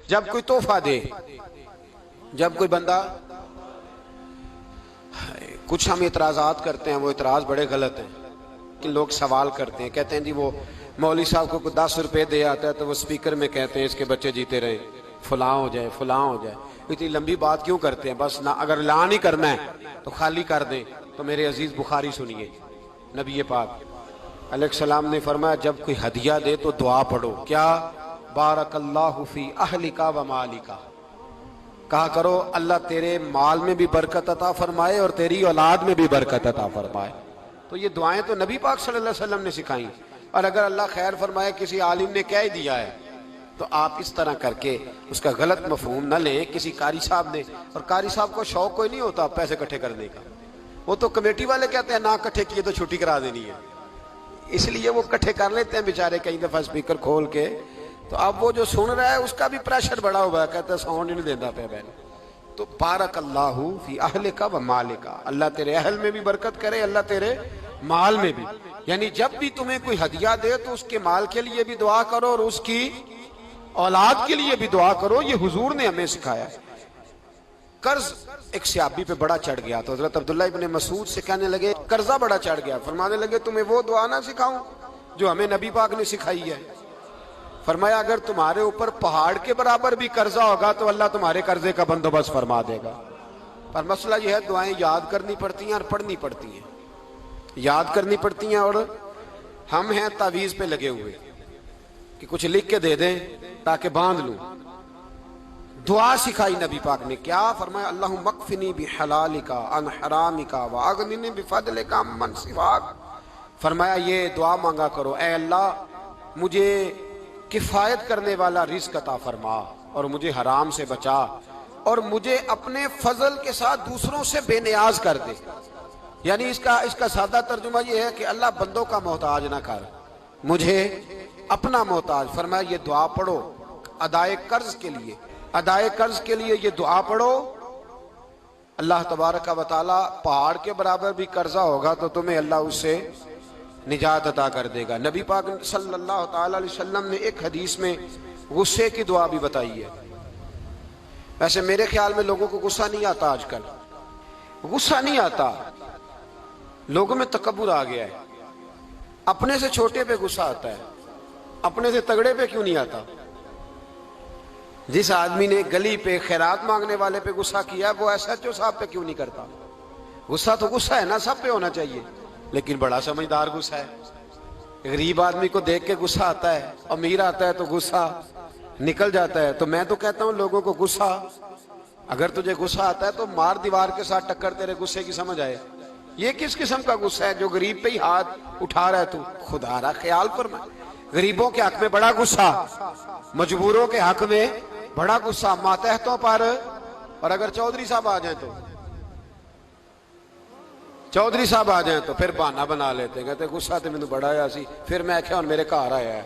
जब कोई तोहफा दे, जब कोई बंदा, कुछ हम इतराज़ात करते हैं, वो इतराज़ बड़े गलत हैं कि लोग सवाल करते हैं, कहते हैं जी वो मौलवी साहब को 10 रुपए दे आता है तो वो स्पीकर में कहते हैं इसके बच्चे जीते रहे, फलां हो जाए फलां हो जाए। इतनी लंबी बात क्यों करते हैं? बस ना, अगर ऐलान ही करना है तो खाली कर दें। तो मेरे अजीज बुखारी सुनिए, नबी पाक अलैहिस्सलाम ने फरमाया जब कोई हदिया दे तो दुआ पढ़ो, क्या? बारकल्लाहु फी अहलिका व मालिका, कहा करो अल्लाह तेरे माल में भी बरकत अता फरमाए और तेरी औलाद में भी बरकत अता फरमाए। तो ये दुआएं तो नबी पाक सल्लल्लाहु अलैहि वसल्लम ने सिखाई। और अगर अल्लाह खैर फरमाए किसी आलिम ने कह ही दिया है तो आप इस तरह करके उसका गलत मफहूम न लें। किसी कारी साहब ने, और कारी साहब को शौक कोई नहीं होता पैसे इकट्ठे करने का, वो तो कमेटी वाले कहते हैं ना इकट्ठे किए तो छुट्टी करा देनी है, इसलिए वो इकट्ठे कर लेते हैं बेचारे कई दफा स्पीकर खोल के। तो अब वो जो सुन रहा है उसका भी प्रेशर बढ़ा हुआ है, कहते हैं साउंड नहीं देता पे बहन। तो बारकल्लाहु फी अहलिका व मालिका, अल्लाह तेरे अहल में भी बरकत करे, अल्लाह तेरे माल में भी। यानी जब भी तुम्हें कोई हदिया दे तो उसके माल के लिए भी दुआ करो और उसकी औलाद के लिए भी दुआ करो। ये हुजूर ने हमें सिखाया है। कर्ज एक सहाबी पे बड़ा चढ़ गया तो हजरत अब्दुल्ला इब्ने मसूद से कहने लगे कर्जा बड़ा चढ़ गया, फरमाने लगे तुम्हें वो दुआ ना सिखाऊं जो हमें नबी पाक ने सिखाई है। फरमाया अगर तुम्हारे ऊपर पहाड़ के बराबर भी कर्जा होगा तो अल्लाह तुम्हारे कर्जे का बंदोबस्त फरमा देगा। पर मसला यह है दुआएं याद करनी पड़ती हैं और पढ़नी पड़ती हैं, याद करनी पड़ती हैं। और हम हैं तावीज पे लगे हुए कि कुछ लिख के दे दें ताकि बांध लूं। दुआ सिखाई नबी पाक ने, क्या फरमाया? अल्लाहु मकफिनी बि हलालिका अन हरामिका व अगनिनी बि फदलिका अम्मन सिवाक। फरमाया ये दुआ मांगा करो, ऐ अल्लाह मुझे किफायत करने वाला रिज़्क अता फरमा और मुझे हराम से बचा और मुझे अपने फजल के साथ दूसरों से बेनियाज कर दे। यानी इसका सादा तर्जुमा ये है कि अल्लाह बंदों का मोहताज ना कर, मुझे अपना मोहताज। फरमाया ये दुआ पढ़ो अदाए कर्ज के लिए, अदाए कर्ज के लिए ये दुआ पढ़ो। अल्लाह तबारक व तआला पहाड़ के बराबर भी कर्जा होगा तो तुम्हें अल्लाह उससे निजात अता कर देगा। नबी पाक सल्लल्लाहु अलैहि वसल्लम ने एक हदीस में गुस्से की दुआ भी बताई है। वैसे मेरे ख्याल में लोगों को गुस्सा नहीं आता, आजकल गुस्सा नहीं आता, लोगों में तकब्बुर आ गया है। अपने से छोटे पे गुस्सा आता है, अपने से तगड़े पे क्यों नहीं आता? जिस आदमी ने गली पे खैरात मांगने वाले पे गुस्सा किया वो एसएचओ साहब पे क्यों नहीं करता? गुस्सा तो गुस्सा है ना, सब पे होना चाहिए, लेकिन बड़ा समझदार गुस्सा है। गरीब आदमी को देख के गुस्सा आता है, अमीर आता है तो गुस्सा निकल जाता है। तो मैं तो कहता हूं लोगों को गुस्सा, अगर तुझे गुस्सा आता है तो मार दीवार के साथ टक्कर, तेरे गुस्से की समझ आए। ये किस किस्म का गुस्सा है जो गरीब पे ही हाथ उठा रहा है तू? खुदा रा ख्याल फरमा। गरीबों के हक में बड़ा गुस्सा, मजबूरों के हक में बड़ा गुस्सा, मातहतों पर। और अगर चौधरी साहब आ जाए तो, चौधरी साहब आ जाए तो फिर बहाना बना लेते, कहते गुस्सा तो मैंने बड़ा आया सी, फिर मैं क्या मेरे घर आया है,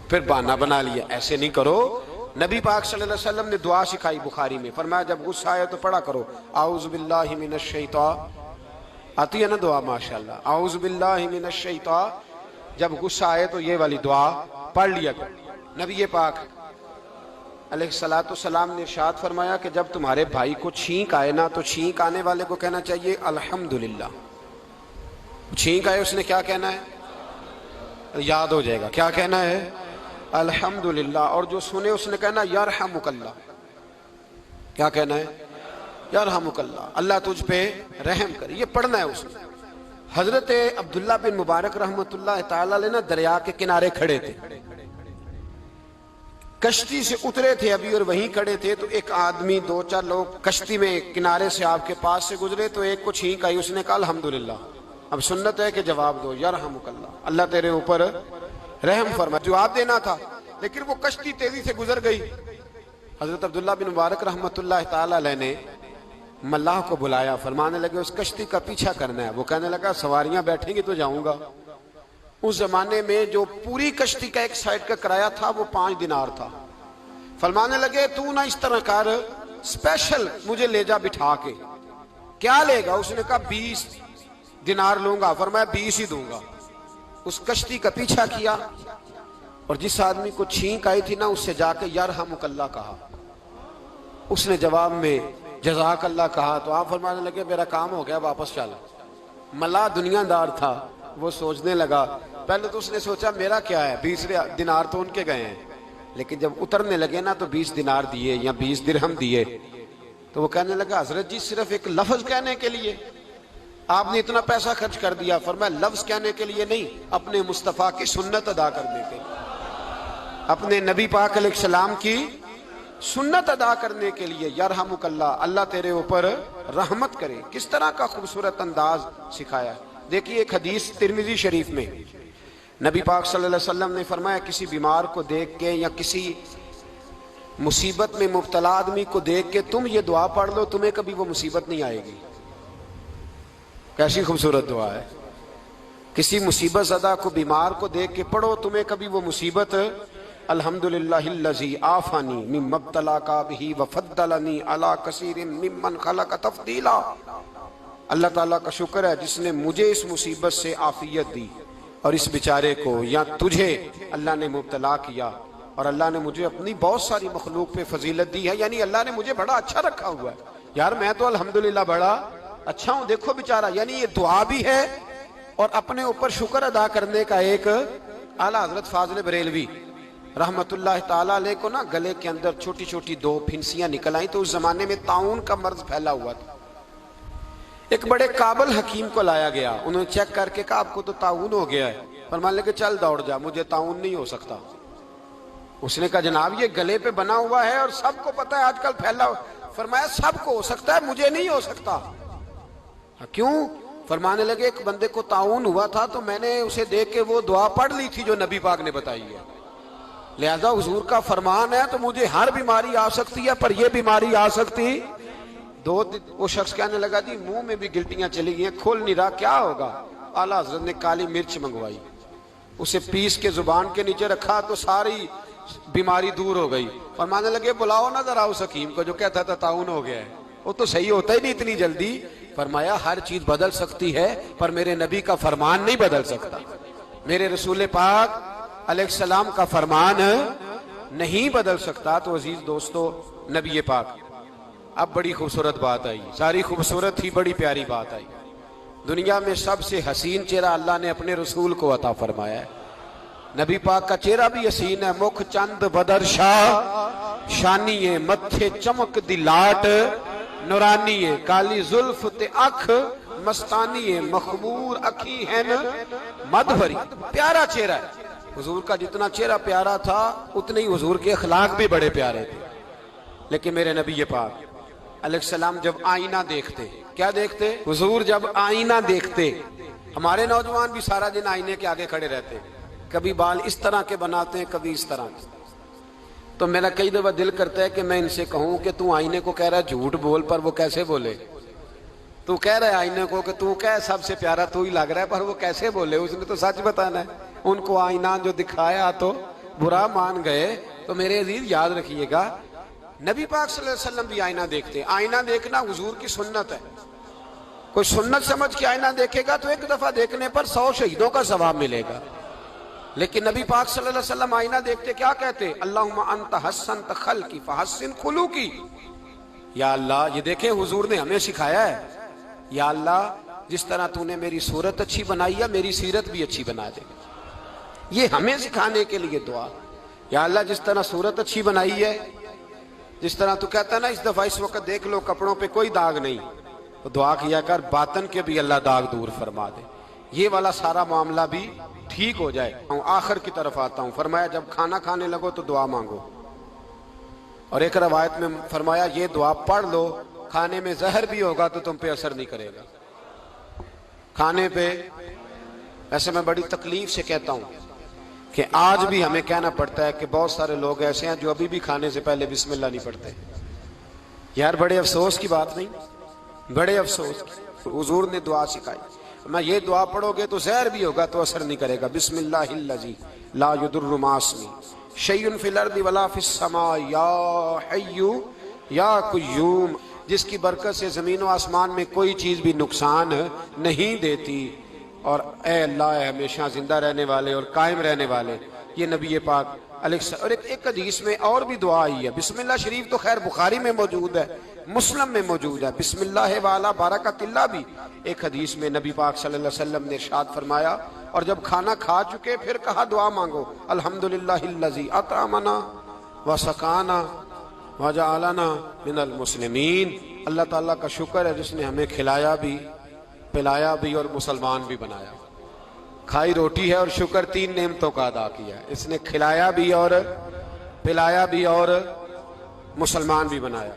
फिर बहाना बना लिया। ऐसे नहीं करो। नबी पाक सल्लल्लाहु अलैहि वसल्लम ने दुआ सिखाई बुखारी में, फरमाया जब गुस्सा आए तो पढ़ा करो आऊज़ु बिल्लाहि मिनश शैतान, आती है ना दुआ माशाल्लाह, आऊज़ु बिल्लाहि मिनश शैतान। जब गुस्सा आए तो ये वाली दुआ पढ़ लिया करो। नबी पाक अलैहिस्सलातु वस्सलाम ने इरशाद फरमाया कि जब तुम्हारे भाई को छींक आए ना तो छींक आने वाले को कहना चाहिए अल्हम्दुलिल्लाह। छींक आए उसने क्या कहना है? याद हो जाएगा क्या कहना है? अल्हम्दुलिल्लाह। और जो सुने उसने कहना यरहमुकल्लाह। क्या कहना है? यरहमुकल्लाह, अल्लाह तुझ पे रहम करे। ये पढ़ना है उसने। हजरत अब्दुल्ला बिन मुबारक रहमतुल्लाह तआला अलैह ना दरिया के किनारे खड़े थे, कश्ती से उतरे थे अभी और वहीं खड़े थे। तो एक आदमी, दो चार लोग कश्ती में किनारे से आपके पास से गुजरे तो एक को छींक आई, उसने कहा अल्हम्दुलिल्लाह। अब सुन्नत है कि जवाब दो यरहमुकल्लाह, अल्लाह तेरे ऊपर रहम फरमा। जवाब देना था लेकिन वो कश्ती तेजी से गुजर गई। हजरत अब्दुल्ला बिन मुबारक रहमतुल्लाह तआला अलैह ने मल्लाह को बुलाया, फरमाने लगे उस कश्ती का पीछा करना है। वो कहने लगा सवारियां बैठेंगी तो जाऊंगा। उस जमाने में जो पूरी कश्ती का एक साइड का किराया था वो 5 दिनार था। फरमाने लगे तू ना इस तरह कर, स्पेशल मुझे ले जा बिठा के। क्या लेगा? उसने कहा 20 दिनार लूंगा। फरमाया 20 ही दूंगा। उस कश्ती का पीछा किया और जिस आदमी को छींक आई थी ना, उससे जाके यरहमुकल्लाह कहा। उसने जवाब में जज़ाकल्लाह कहा तो आप फरमाने लगे मेरा काम हो गया, वापस चला। मल्ला दुनियादार था, वो सोचने लगा, पहले तो उसने सोचा मेरा क्या है, 20 दिनार तो उनके गए हैं, लेकिन जब उतरने लगे ना तो 20 दिनार दिए या 20 दिरहम दिए। तो वो कहने लगा हजरत जी सिर्फ एक लफ्ज कहने के लिए आपने इतना पैसा खर्च कर दिया। फरमाया लफ्ज कहने के लिए नहीं, अपने मुस्तफ़ा की सुन्नत अदा करने के लिए, अपने नबी पाक अलैहिस्सलाम की सुन्नत अदा करने के लिए। यरहमुकल्लाह, अल्लाह तेरे ऊपर रहमत करे। किस तरह का खूबसूरत अंदाज सिखाया। देखिए एक हदीस तिरमिजी शरीफ में नबी पाक सल्लल्लाहु अलैहि वसल्लम ने फरमाया, किसी बीमार को देख के या किसी मुसीबत में मुब्तला आदमी को देख के तुम ये दुआ पढ़ लो, तुम्हें कभी वो मुसीबत नहीं आएगी। कैसी खूबसूरत दुआ है। किसी मुसीबत ज़दा को, बीमार को देख के पढ़ो, तुम्हें कभी वो मुसीबत, अल्हम्दुलिल्लाहिल्लज़ी आफानी मिम्मा इब्तलाका बिही व फद्दलनी अला कसीरिन मिम्मन खलक तफदीला। अल्लाह ताला का शुक्र है जिसने मुझे इस मुसीबत से आफियत दी और इस बेचारे को या तुझे अल्लाह ने मुब्तला किया, और अल्लाह ने मुझे अपनी बहुत सारी मखलूक पे फजीलत दी है। यानी अल्लाह ने मुझे बड़ा अच्छा रखा हुआ है। यार मैं तो अल्हम्दुलिल्लाह बड़ा अच्छा हूं, देखो बेचारा। यानी ये दुआ भी है और अपने ऊपर शुक्र अदा करने का एक आला हजरत फाजिल बरेलवी रहमतुल्लाह ताला अलैह को ना गले के अंदर छोटी छोटी 2 फिंसियां निकल आई। तो उस जमाने में ताउन का मर्ज फैला हुआ था। एक बड़े काबिल हकीम को लाया गया, उन्होंने चेक करके कहा आपको तो ताउन हो गया है। फरमान लगे चल दौड़ जा, मुझे ताउन नहीं हो सकता। उसने कहा जनाब ये गले पे बना हुआ है और सबको पता है आजकल फैला। फरमाया सबको हो सकता है, मुझे नहीं हो सकता। क्यों? फरमाने लगे एक बंदे को ताउन हुआ था तो मैंने उसे देख के वो दुआ पढ़ ली थी जो नबी पाक ने बताई है, लिहाजा हुजूर का फरमान है तो मुझे हर बीमारी आ सकती है पर यह बीमारी आ सकती। वो शख्स कहने लगा जी मुंह में भी गिल्टियां चली गई, खोल नहीं रहा, क्या होगा? आला हजरत ने काली मिर्च मंगवाई, उसे पीस के जुबान के नीचे रखा तो सारी बीमारी दूर हो गई। फरमाने लगे बुलाओ ना जरा उस हकीम को जो कहता था ताउन हो गया है, वो तो सही होता ही नहीं इतनी जल्दी। फरमाया हर चीज बदल सकती है पर मेरे नबी का फरमान नहीं बदल सकता, मेरे रसूल पाक अलैहिस्सलाम का फरमान नहीं बदल सकता। तो अजीज दोस्तों नबी पाक, अब बड़ी खूबसूरत बात आई, सारी खूबसूरत थी, बड़ी प्यारी बात आई। दुनिया में सबसे हसीन चेहरा अल्लाह ने अपने रसूल को अता फरमाया है। नबी पाक का चेहरा भी हसीन है। मुख चंद बदर शाह शानी है, मत्थे चमक दी लाट नूरानी है, काली जुल्फ ते अख मस्तानी है, मखमूर अखी है न मद भरी। प्यारा चेहरा है हुजूर का। जितना चेहरा प्यारा था उतने ही हुजूर के अखलाक भी बड़े प्यारे थे। लेकिन मेरे नबी पाक अलैहिस्सलाम जब आईना देखते, क्या देखते? हुजूर जब आईना देखते, हमारे नौजवान भी सारा दिन आईने के आगे खड़े रहते, कभी बाल इस तरह के बनाते हैं कभी इस तरह के। तो मेरा कई दफा दिल करता है कि मैं इनसे कहूं कि तू आईने को कह रहा है झूठ बोल, पर वो कैसे बोले? तू कह रहा है आईने को कि तू क्या सबसे प्यारा तू ही लग रहा है, पर वो कैसे बोले? उसने तो सच बताना है। उनको आईना जो दिखाया तो बुरा मान गए। तो मेरे अजीज याद रखिएगा नबी पाक सल्लल्लाहु अलैहि वसल्लम भी आईना देखते। आईना देखना हुजूर की सुन्नत है। कोई सुन्नत समझ के आईना देखेगा तो एक दफा देखने पर 100 शहीदों का सवाब मिलेगा। लेकिन नबी पाक सल्लल्लाहु अलैहि वसल्लम आईना देखते क्या कहते? अल्लाहुम्मा अंत हसन खल्की फहस्सिन खुलूकी। या अल्लाह, ये देखे हुजूर ने हमें सिखाया है, या अल्लाह जिस तरह तूने मेरी सूरत अच्छी बनाई है मेरी सीरत भी अच्छी बना दे। ये हमें सिखाने के लिए दुआ। या अल्लाह जिस तरह सूरत अच्छी बनाई है, जिस तरह तू कहता है ना इस दफा इस वक्त देख लो कपड़ों पे कोई दाग नहीं, तो दुआ किया कर बातन के भी अल्लाह दाग दूर फरमा दे, ये वाला सारा मामला भी ठीक हो जाए। आखिर की तरफ आता हूं। फरमाया जब खाना खाने लगो तो दुआ मांगो, और एक रवायत में फरमाया ये दुआ पढ़ लो, खाने में जहर भी होगा तो तुम पे असर नहीं करेगा। खाने पे ऐसे मैं बड़ी तकलीफ से कहता हूं कि आज भी हमें कहना पड़ता है कि बहुत सारे लोग ऐसे हैं जो अभी भी खाने से पहले बिस्मिल्लाह नहीं पढ़ते। यार बड़े अफसोस की बात नहीं, बड़े अफसोस की। हुजूर ने दुआ सिखाई, मैं ये दुआ पढ़ोगे तो जहर भी होगा तो असर नहीं करेगा। बिस्मिल्लाहिल्लज़ी ला युदुर्रु मास्मी शैउन फिल अर्दि वला फिस समा या हय्यु या कुय्यूम, जिसकी बरकत से जमीन व आसमान में कोई चीज भी नुकसान नहीं देती। और ए अल्लाह, हमेशा जिंदा रहने वाले और कायम रहने वाले, ये नबी पाक और एक हदीस में और भी दुआ आई है। बिस्मिल्लाह शरीफ तो खैर बुखारी में मौजूद है, मुस्लिम में मौजूद है। बिस्मिल्लाह वाला बारकतिल्लाह भी एक हदीस में नबी पाक सल्लल्लाहु अलैहि वसल्लम ने इरशाद फरमाया। और जब खाना खा चुके फिर कहा दुआ मांगो, अल्हम्दुलिल्लाहिल्लज़ी अतअमना व सकाना व जअलना मिनल मुस्लिमीन। अल्लाह ताला का शुक्र है जिसने हमें खिलाया भी, पिलाया भी और मुसलमान भी बनाया। खाई रोटी है और शुक्र 3 नेमतों का अदा किया। इसने खिलाया भी और पिलाया भी और मुसलमान भी बनाया।